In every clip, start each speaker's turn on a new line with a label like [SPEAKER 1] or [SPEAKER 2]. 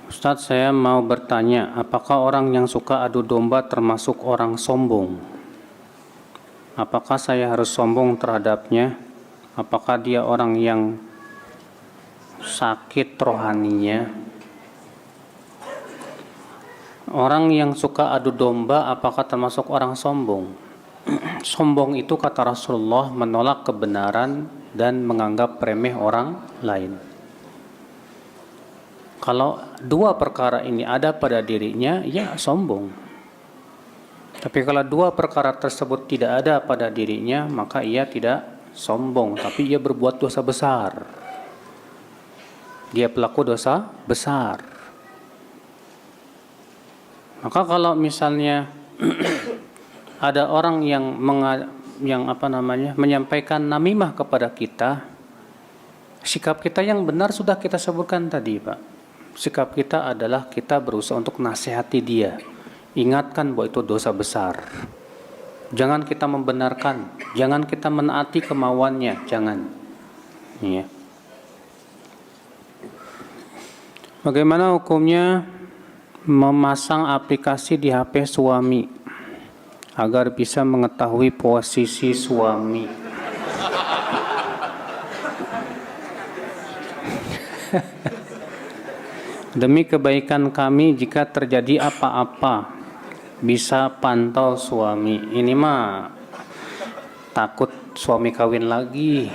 [SPEAKER 1] Ustadz, saya mau bertanya, apakah orang yang suka adu domba termasuk orang sombong? Apakah saya harus sombong terhadapnya? Apakah dia orang yang sakit rohaninya? Orang yang suka adu domba apakah termasuk orang sombong? Sombong itu kata Rasulullah menolak kebenaran dan menganggap remeh orang lain. Kalau dua perkara ini ada pada dirinya, ya sombong. Tapi kalau dua perkara tersebut tidak ada pada dirinya, maka ia tidak sombong, tapi ia berbuat dosa besar. Dia pelaku dosa besar. Maka kalau misalnya ada orang yang menyampaikan namimah kepada kita, sikap kita yang benar sudah kita sebutkan tadi, Pak. Sikap kita adalah kita berusaha untuk nasihati dia, ingatkan bahwa itu dosa besar. Jangan kita membenarkan, jangan kita menaati kemauannya, jangan. Ya. Bagaimana hukumnya memasang aplikasi di HP suami agar bisa mengetahui posisi suami? Demi kebaikan kami, jika terjadi apa-apa bisa pantau suami. Ini mah takut suami kawin lagi.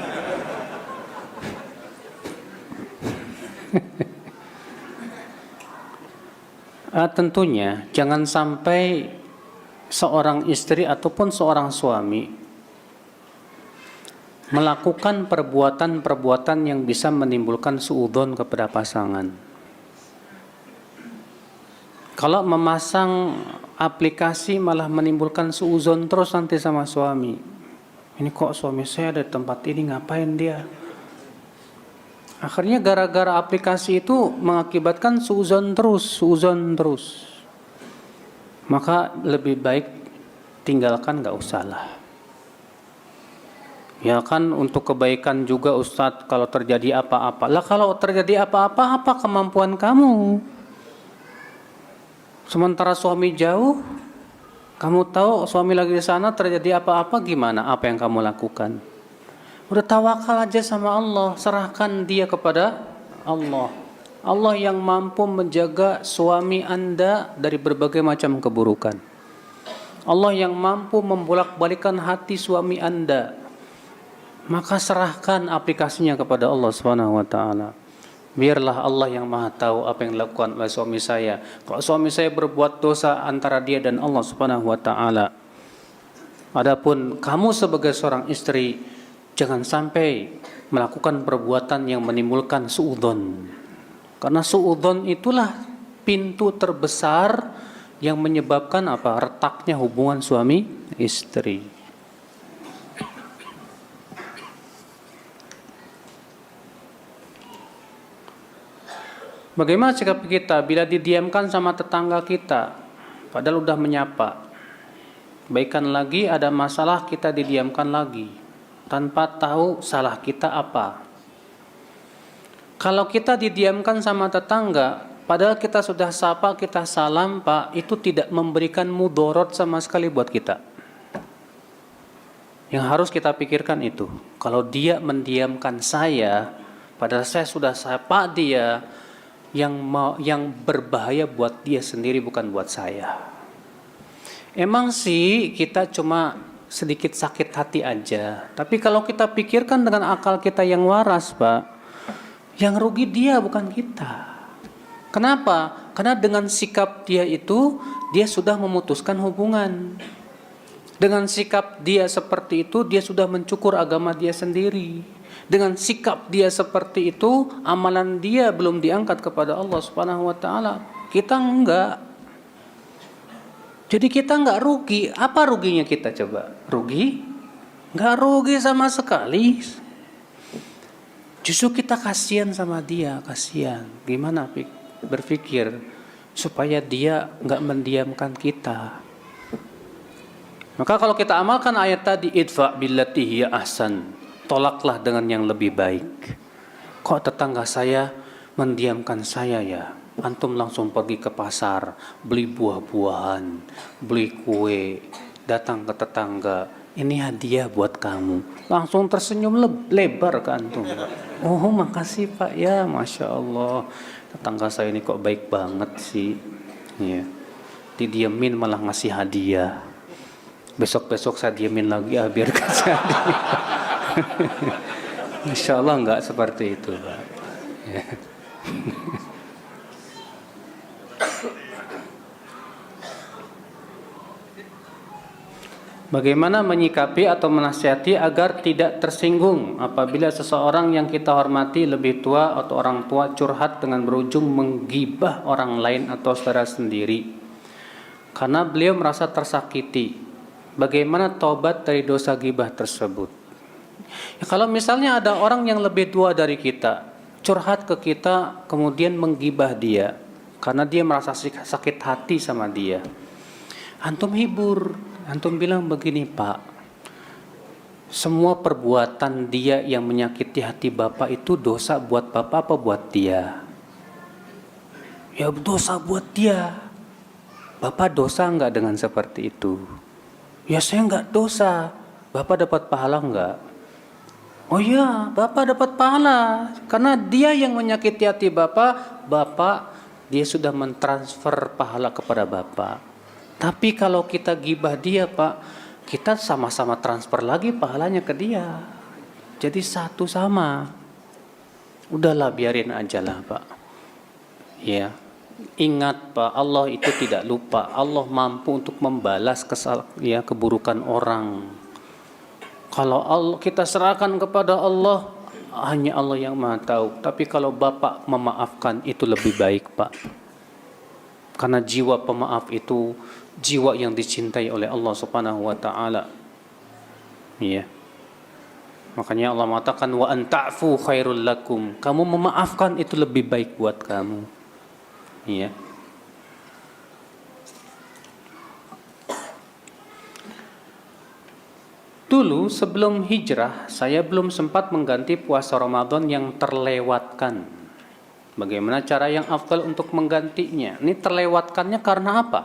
[SPEAKER 1] Tentunya jangan sampai seorang istri ataupun seorang suami melakukan perbuatan-perbuatan yang bisa menimbulkan suudzon kepada pasangan. Kalau memasang aplikasi malah menimbulkan suudzon terus nanti sama suami. Ini kok suami saya ada di tempat ini, ngapain dia? Akhirnya gara-gara aplikasi itu mengakibatkan suudzon terus. Maka lebih baik tinggalkan, gak usah lah. Ya kan untuk kebaikan juga Ustadz, kalau terjadi apa-apa. Lah kalau terjadi apa-apa, apa kemampuan kamu? Sementara suami jauh, kamu tahu suami lagi di sana, terjadi apa-apa gimana? Apa yang kamu lakukan? Udah tawakal aja sama Allah, serahkan dia kepada Allah. Allah yang mampu menjaga suami Anda dari berbagai macam keburukan. Allah yang mampu membolak-balikan hati suami Anda. Maka serahkan aplikasinya kepada Allah Subhanahu wa taala. Biarlah Allah yang Maha tahu apa yang dilakukan oleh suami saya. Kalau suami saya berbuat dosa antara dia dan Allah Subhanahu wa taala. Adapun kamu sebagai seorang istri, jangan sampai melakukan perbuatan yang menimbulkan suudzon. Karena suudzon itulah pintu terbesar yang menyebabkan retaknya hubungan suami istri. Bagaimana sikap kita bila didiamkan sama tetangga kita, padahal udah menyapa? Baikan lagi, ada masalah kita didiamkan lagi, tanpa tahu salah kita apa. Kalau kita didiamkan sama tetangga, padahal kita sudah sapa, kita salam, Pak, itu tidak memberikan mudorot sama sekali buat kita. Yang harus kita pikirkan itu, kalau dia mendiamkan saya, padahal saya sudah sapa dia, yang berbahaya buat dia sendiri, bukan buat saya. Emang sih kita cuma sedikit sakit hati aja, tapi kalau kita pikirkan dengan akal kita yang waras, Pak, yang rugi dia bukan kita. Kenapa? Karena dengan sikap dia itu, dia sudah memutuskan hubungan. Dengan sikap dia seperti itu, dia sudah mencukur agama dia sendiri. Dengan sikap dia seperti itu, amalan dia belum diangkat kepada Allah Subhanahu wa taala. Kita enggak. Jadi kita enggak rugi. Apa ruginya kita coba? Rugi? Enggak rugi sama sekali. Justru kita kasihan sama dia, kasihan. Gimana berpikir supaya dia enggak mendiamkan kita. Maka kalau kita amalkan ayat tadi, idfa billati hiya ahsan, tolaklah dengan yang lebih baik. Kok tetangga saya mendiamkan saya ya? Antum langsung pergi ke pasar, beli buah-buahan, beli kue, datang ke tetangga, ini hadiah buat kamu. Langsung tersenyum lebar ke antum. Oh makasih Pak, ya Masya Allah. Tetangga saya ini kok baik banget sih. Ya. Didiemin malah ngasih hadiah. Besok-besok saya diemin lagi, biar kasih hadiah. Insya Allah enggak seperti itu Pak. Ya. Bagaimana menyikapi atau menasihati agar tidak tersinggung apabila seseorang yang kita hormati lebih tua atau orang tua curhat dengan berujung menggibah orang lain atau saudara sendiri karena beliau merasa tersakiti. Bagaimana taubat dari dosa gibah tersebut? Ya, kalau misalnya ada orang yang lebih tua dari kita curhat ke kita kemudian menggibah dia karena dia merasa sakit hati sama dia, antum hibur. Antum bilang begini, Pak, semua perbuatan dia yang menyakiti hati Bapak itu dosa buat Bapak apa buat dia? Ya dosa buat dia. Bapak dosa enggak dengan seperti itu? Ya saya enggak dosa. Bapak dapat pahala enggak? Oh iya, Bapak dapat pahala. Karena dia yang menyakiti hati Bapak, dia sudah mentransfer pahala kepada Bapak. Tapi kalau kita gibah dia Pak, kita sama-sama transfer lagi pahalanya ke dia. Jadi satu sama. Udahlah biarin aja lah Pak. Ya, ingat Pak, Allah itu tidak lupa. Allah mampu untuk membalas keburukan orang. Kalau kita serahkan kepada Allah, hanya Allah yang Maha tahu. Tapi kalau Bapak memaafkan itu lebih baik Pak. Karena jiwa pemaaf itu jiwa yang dicintai oleh Allah Subhanahu wa taala. Iya. Makanya Allah mengatakan wa an ta'fu khairul lakum. Kamu memaafkan itu lebih baik buat kamu. Iya. Dulu sebelum hijrah, saya belum sempat mengganti puasa Ramadan yang terlewatkan. Bagaimana cara yang afdal untuk menggantinya? Ini terlewatkannya karena apa?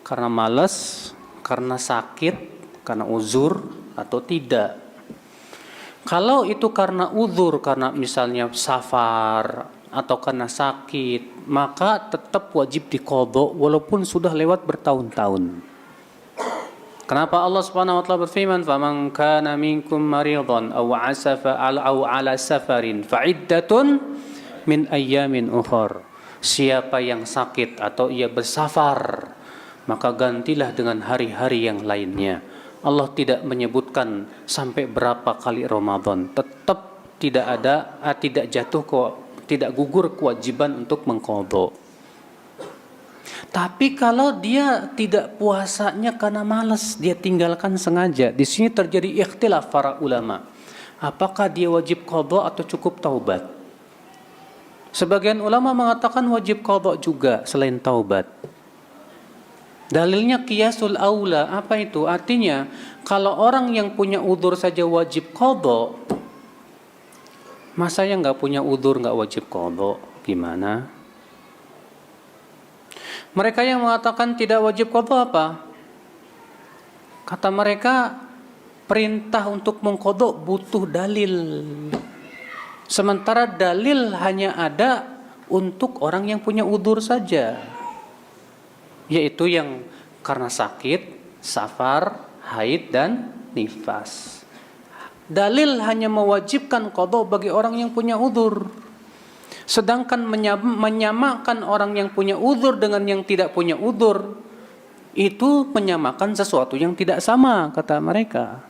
[SPEAKER 1] Karena malas, karena sakit, karena uzur, atau tidak. Kalau itu karena uzur, karena misalnya safar, atau karena sakit, maka tetap wajib diqadha walaupun sudah lewat bertahun-tahun. Kenapa Allah Subhanahu wa taala berfirman, "Faman kana minkum maridan aw ala safarin fa'iddatun min ayyamin ukhar." Siapa yang sakit atau ia bersafar, maka gantilah dengan hari-hari yang lainnya. Allah tidak menyebutkan sampai berapa kali Ramadan. Tetap tidak gugur kewajiban untuk mengqadha. Tapi kalau dia tidak puasanya karena malas, dia tinggalkan sengaja. Di sini terjadi ikhtilaf para ulama. Apakah dia wajib qadha atau cukup taubat? Sebagian ulama mengatakan wajib qadha juga selain taubat. Dalilnya qiyasul aula. Apa itu? Artinya kalau orang yang punya udzur saja wajib qadha, masa yang enggak punya udzur enggak wajib qadha? Gimana? Mereka yang mengatakan tidak wajib qadha apa? Kata mereka, perintah untuk mengqadha butuh dalil. Sementara dalil hanya ada untuk orang yang punya udzur saja. Yaitu yang karena sakit, safar, haid dan nifas. Dalil hanya mewajibkan qadha bagi orang yang punya udzur. Sedangkan menyamakan orang yang punya udzur dengan yang tidak punya udzur, itu menyamakan sesuatu yang tidak sama, kata mereka.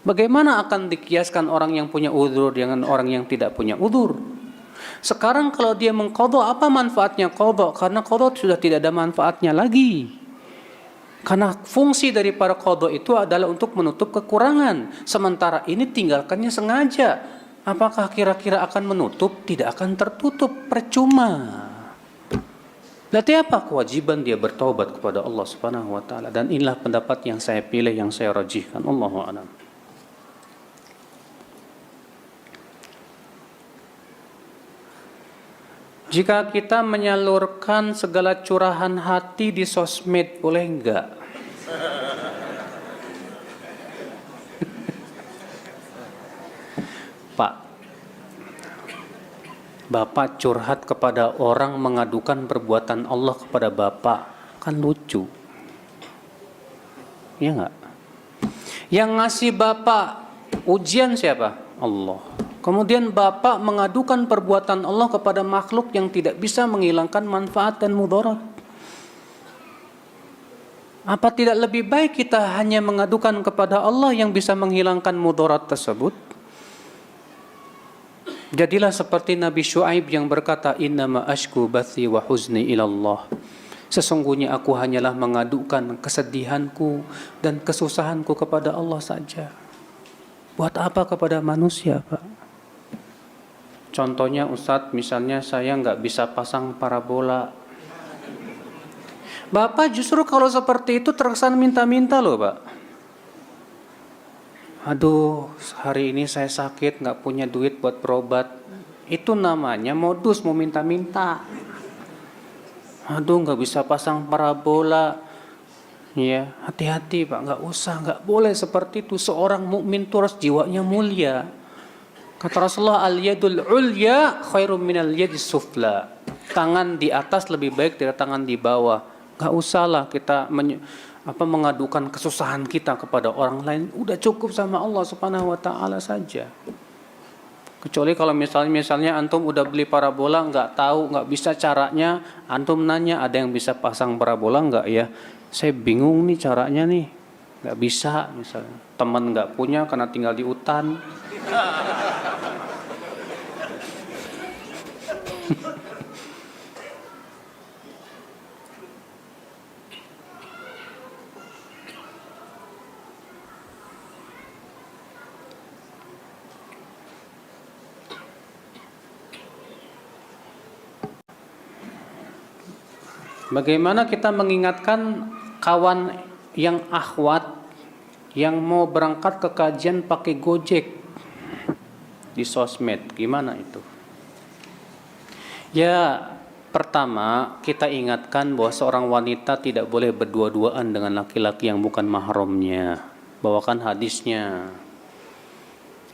[SPEAKER 1] Bagaimana akan dikiaskan orang yang punya udzur dengan orang yang tidak punya udzur? Sekarang kalau dia mengqadha, apa manfaatnya qadha? Karena qadha sudah tidak ada manfaatnya lagi. Karena fungsi daripada qadha itu adalah untuk menutup kekurangan. Sementara ini tinggalkannya sengaja. Apakah kira-kira akan menutup? Tidak akan tertutup, percuma. Berarti apa? Kewajiban dia bertaubat kepada Allah Subhanahu wa taala, dan inilah pendapat yang saya pilih, yang saya rajihkan. Allahu a'lam. Jika kita menyalurkan segala curahan hati di sosmed, boleh enggak? Pak, Bapak curhat kepada orang mengadukan perbuatan Allah kepada Bapak, kan lucu. Iya enggak? Yang ngasih Bapak ujian siapa? Allah. Kemudian Bapak mengadukan perbuatan Allah kepada makhluk yang tidak bisa menghilangkan manfaat dan mudarat. Apa tidak lebih baik kita hanya mengadukan kepada Allah yang bisa menghilangkan mudarat tersebut? Jadilah seperti Nabi Syuaib yang berkata, innama ashku bathi wa huzni ilallah. Sesungguhnya aku hanyalah mengadukan kesedihanku dan kesusahanku kepada Allah saja. Buat apa kepada manusia, Pak? Contohnya Ustadz, misalnya saya nggak bisa pasang parabola. Bapak justru kalau seperti itu terkesan minta-minta loh, Pak. Aduh, hari ini saya sakit, nggak punya duit buat berobat. Itu namanya modus mau minta-minta. Aduh, nggak bisa pasang parabola. Ya, hati-hati Pak, nggak usah, nggak boleh seperti itu. Seorang mukmin itu harus jiwanya mulia. Kata Rasulullah, al-yadul ulya khairum minal yadis sufla. Tangan di atas lebih baik dari tangan di bawah. Gak usahlah kita mengadukan kesusahan kita kepada orang lain. Udah cukup sama Allah Subhanahu wa taala saja. Kecuali kalau misalnya antum udah beli parabola, nggak tahu, nggak bisa caranya, antum nanya, ada yang bisa pasang parabola nggak ya? Saya bingung nih caranya nih, nggak bisa misalnya. Teman nggak punya karena tinggal di hutan. Bagaimana kita mengingatkan kawan yang akhwat yang mau berangkat ke kajian pakai Gojek di sosmed? Gimana itu? Ya, pertama kita ingatkan bahwa seorang wanita tidak boleh berdua-duaan dengan laki-laki yang bukan mahramnya. Bawakan hadisnya.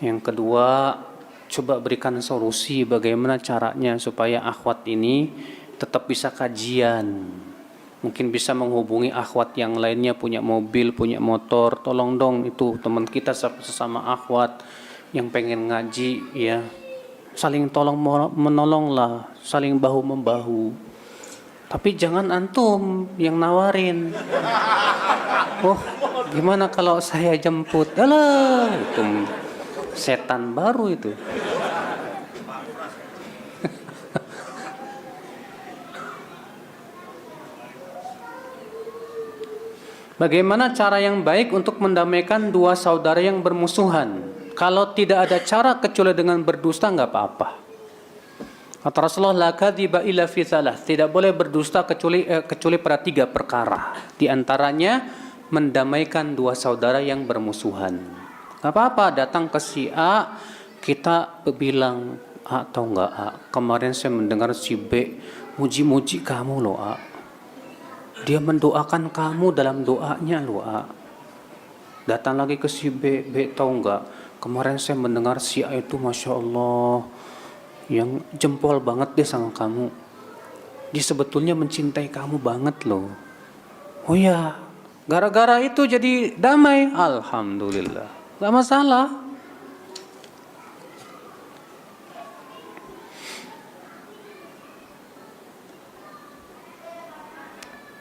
[SPEAKER 1] Yang kedua, coba berikan solusi bagaimana caranya supaya akhwat ini tetap bisa kajian. Mungkin bisa menghubungi akhwat yang lainnya, punya mobil, punya motor. Tolong dong itu teman kita sesama akhwat yang pengen ngaji, ya. Saling tolong menolong lah, saling bahu membahu. Tapi jangan antum yang nawarin. Oh, gimana kalau saya jemput? Alah, itu setan baru itu. Bagaimana cara yang baik untuk mendamaikan dua saudara yang bermusuhan? Kalau tidak ada cara kecuali dengan berdusta, nggak apa-apa. Kata Rasulullah, la kadhiba illa fi thalath. Tidak boleh berdusta kecuali pada 3 perkara. Di antaranya mendamaikan dua saudara yang bermusuhan. Nggak apa-apa datang ke si A, kita bilang, A atau nggak A, kemarin saya mendengar si B muji-muji kamu loh A. Dia mendoakan kamu dalam doanya loh A. Datang lagi ke si B, B tahu nggak? Kemarin saya mendengar si A itu Masya Allah, yang jempol banget deh sama kamu. Dia sebetulnya mencintai kamu banget loh. Oh ya, gara-gara itu jadi damai. Alhamdulillah, nggak masalah.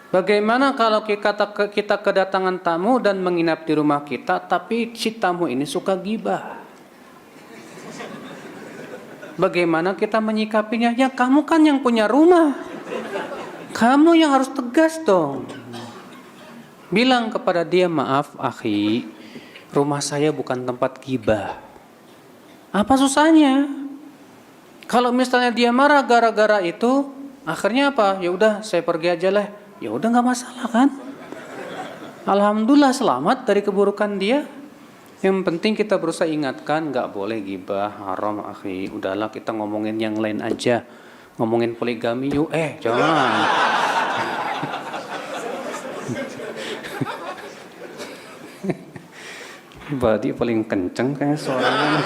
[SPEAKER 1] Bagaimana kalau kita kedatangan tamu dan menginap di rumah kita, tapi si tamu ini suka gibah? Bagaimana kita menyikapinya? Ya kamu kan yang punya rumah, kamu yang harus tegas dong. Bilang kepada dia, maaf akhi, rumah saya bukan tempat gibah. Apa susahnya? Kalau misalnya dia marah gara-gara itu, akhirnya apa? Ya udah saya pergi aja lah. Ya udah nggak masalah kan? Alhamdulillah selamat dari keburukan dia. Yang penting kita berusaha ingatkan, nggak boleh gibah, haram akhi. Udahlah kita ngomongin yang lain aja. ngomongin poligami yuk, jangan. Badi paling kenceng kayak suaranya.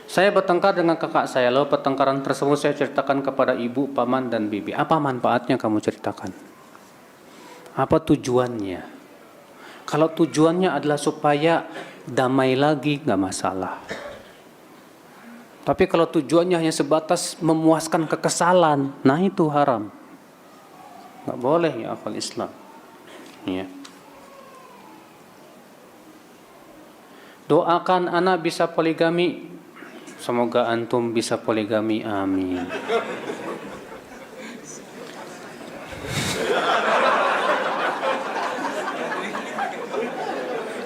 [SPEAKER 1] Saya bertengkar dengan kakak saya, lalu pertengkaran tersebut saya ceritakan kepada ibu, paman, dan bibi. Apa manfaatnya kamu ceritakan? Apa tujuannya? Kalau tujuannya adalah supaya damai lagi, nggak masalah. Tapi kalau tujuannya hanya sebatas memuaskan kekesalan, nah itu haram. Nggak boleh ya akal Islam. Ya. Doakan anak bisa poligami. Semoga antum bisa poligami, amin.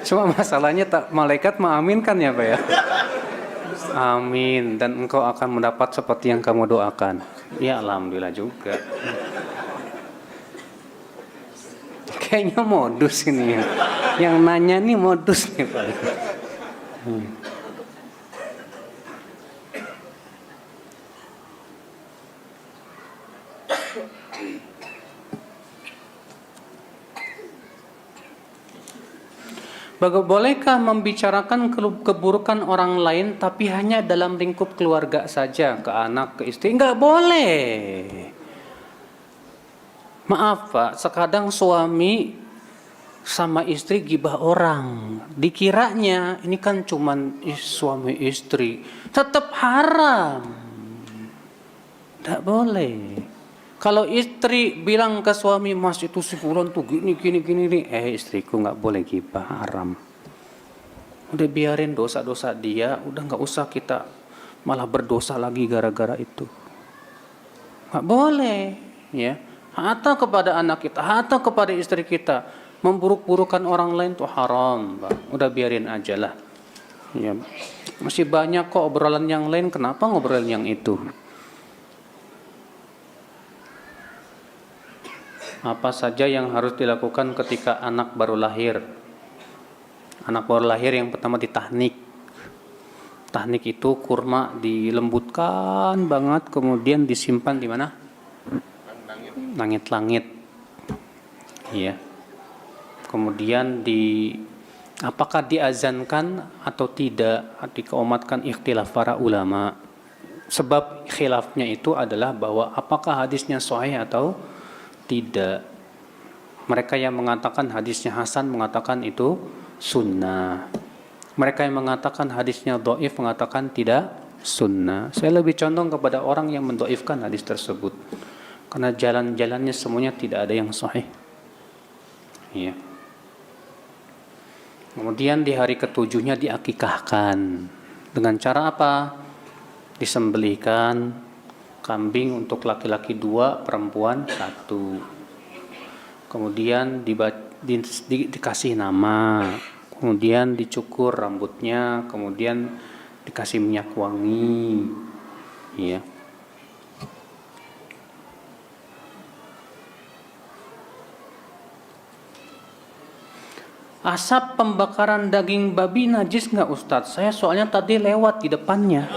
[SPEAKER 1] Cuma masalahnya tak malaikat mengaminkan ya Pak ya. Amin, dan engkau akan mendapat seperti yang kamu doakan. Ya alhamdulillah juga. Kayaknya modus ini ya. Yang nanya nih modus nih Pak. Bolehkah membicarakan keburukan orang lain tapi hanya dalam lingkup keluarga saja, ke anak, ke istri? Enggak boleh. Maaf Pak, sekadang suami sama istri gibah orang. Dikiranya ini kan cuman suami istri. Tetap haram. Enggak boleh. Kalau istri bilang ke suami, mas itu si fulan tuh gini. Istriku nggak boleh gibah, haram. Udah biarin dosa-dosa dia, udah nggak usah kita malah berdosa lagi gara-gara itu. Nggak boleh, ya. Atau kepada anak kita, atau kepada istri kita, memburuk-burukan orang lain tuh haram, Pak. Udah biarin aja lah. Ya. Masih banyak kok obrolan yang lain, kenapa ngobrolin yang itu? Apa saja yang harus dilakukan ketika anak baru lahir? Anak baru lahir yang pertama ditahnik. Tahnik itu kurma dilembutkan banget, kemudian disimpan di mana? Langit-langit. Iya. Kemudian apakah diazankan atau tidak? Dikeomatkan ikhtilaf para ulama. Sebab khilafnya itu adalah bahwa apakah hadisnya sahih atau tidak. Mereka yang mengatakan hadisnya hasan mengatakan itu sunnah. Mereka yang mengatakan hadisnya dhaif mengatakan tidak sunnah. Saya lebih condong kepada orang yang mendhaifkan hadis tersebut, karena jalan-jalannya semuanya tidak ada yang sahih. Ya. Kemudian di hari ketujuhnya diakikahkan. Dengan cara apa? Disembelihkan kambing untuk laki-laki 2, perempuan 1. Kemudian dikasih nama, kemudian dicukur rambutnya, kemudian dikasih minyak wangi, ya. Asap pembakaran daging babi najis nggak Ustadz? Saya soalnya tadi lewat di depannya.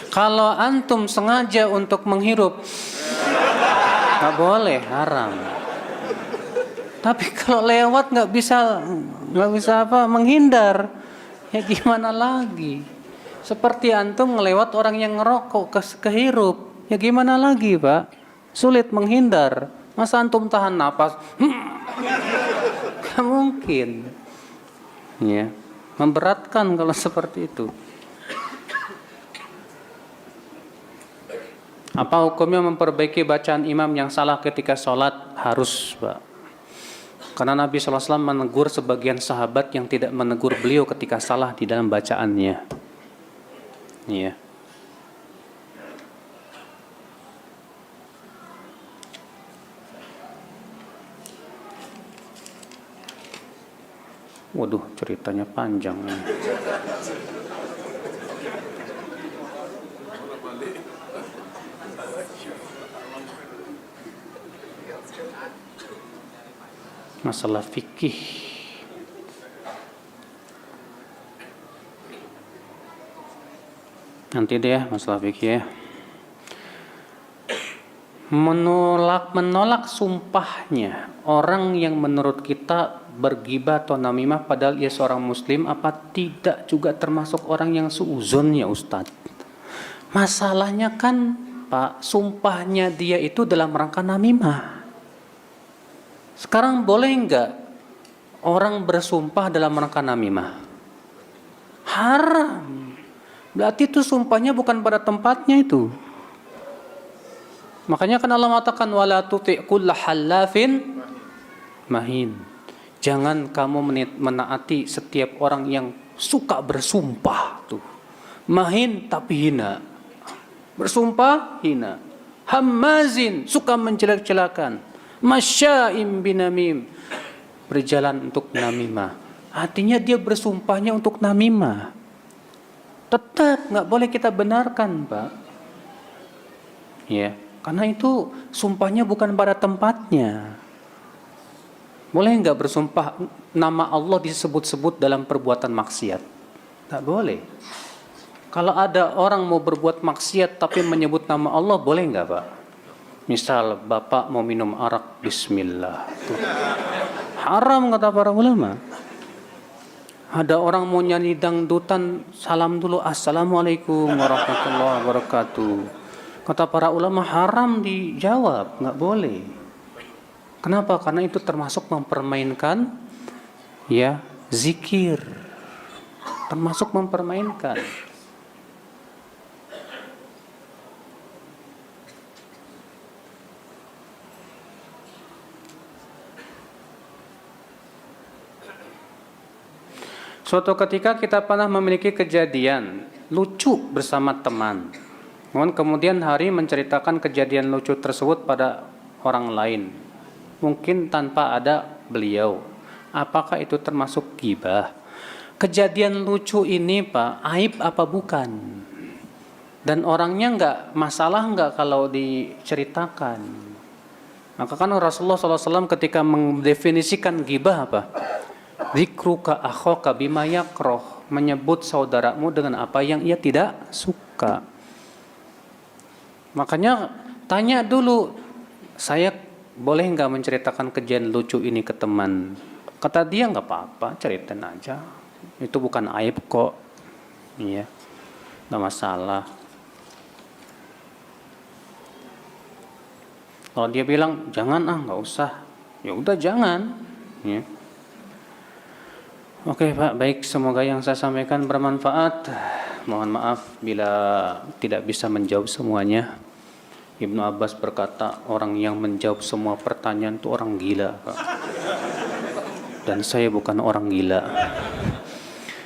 [SPEAKER 1] Kalau antum sengaja untuk menghirup, nggak boleh, haram. Tapi kalau lewat nggak bisa menghindar, ya gimana lagi? Seperti antum ngelewat orang yang ngerokok kehirup, ya gimana lagi Pak? Sulit menghindar. Masa antum tahan napas? Gak mungkin. Ya, memberatkan kalau seperti itu. Apa hukumnya memperbaiki bacaan imam yang salah ketika sholat? Harus, Pak. Karena Nabi SAW menegur sebagian sahabat yang tidak menegur beliau ketika salah di dalam bacaannya. Iya. Waduh, ceritanya panjang. masalah fikih. Nanti deh ya, masalah fikih ya. Menolak sumpahnya orang yang menurut kita bergibah atau namimah padahal ia seorang muslim, apa tidak juga termasuk orang yang suuzon ya Ustadz? Masalahnya kan Pak, sumpahnya dia itu dalam rangka namimah. Sekarang boleh enggak orang bersumpah dalam rangka namimah? Haram. Berarti itu sumpahnya bukan pada tempatnya itu. Makanya kan Allah mengatakan wala tuti' kulla halafin mahin. Jangan kamu menaati setiap orang yang suka bersumpah tuh. Mahin tapi hina. Bersumpah hina. Hammazin, suka menjelek-jelakan. Masya'im binamim, berjalan untuk namimah. Artinya dia bersumpahnya untuk namimah. Tetap nggak boleh kita benarkan, Pak. Ya. Karena itu sumpahnya bukan pada tempatnya. Boleh nggak bersumpah nama Allah disebut-sebut dalam perbuatan maksiat? Tak boleh. Kalau ada orang mau berbuat maksiat tapi menyebut nama Allah, boleh nggak Pak? Misal Bapak mau minum arak, Bismillah. Tuh. Haram kata para ulama. Ada orang mau nyanyi dangdutan, salam dulu, Assalamualaikum warahmatullahi wabarakatuh. Kata para ulama haram dijawab, nggak boleh. Kenapa? Karena itu termasuk mempermainkan ya zikir, termasuk mempermainkan. Suatu ketika kita pernah memiliki kejadian lucu bersama teman. Kemudian hari menceritakan kejadian lucu tersebut pada orang lain. Mungkin tanpa ada beliau. Apakah itu termasuk ghibah? Kejadian lucu ini Pak, aib apa bukan? Dan orangnya enggak masalah enggak kalau diceritakan? Maka kan Rasulullah SAW ketika mendefinisikan ghibah apa? Dzikruka akhaka bima yakrah, menyebut saudaramu dengan apa yang ia tidak suka. Makanya tanya dulu, saya boleh nggak menceritakan kejadian lucu ini ke teman? Kata dia nggak apa-apa, ceritain aja. Itu bukan aib kok, iya, nggak masalah. Kalau dia bilang jangan nggak usah, ya udah jangan. Ya. Oke Pak, baik, semoga yang saya sampaikan bermanfaat. Mohon maaf bila tidak bisa menjawab semuanya. Ibnu Abbas berkata, orang yang menjawab semua pertanyaan itu orang gila, Pak. Dan saya bukan orang gila.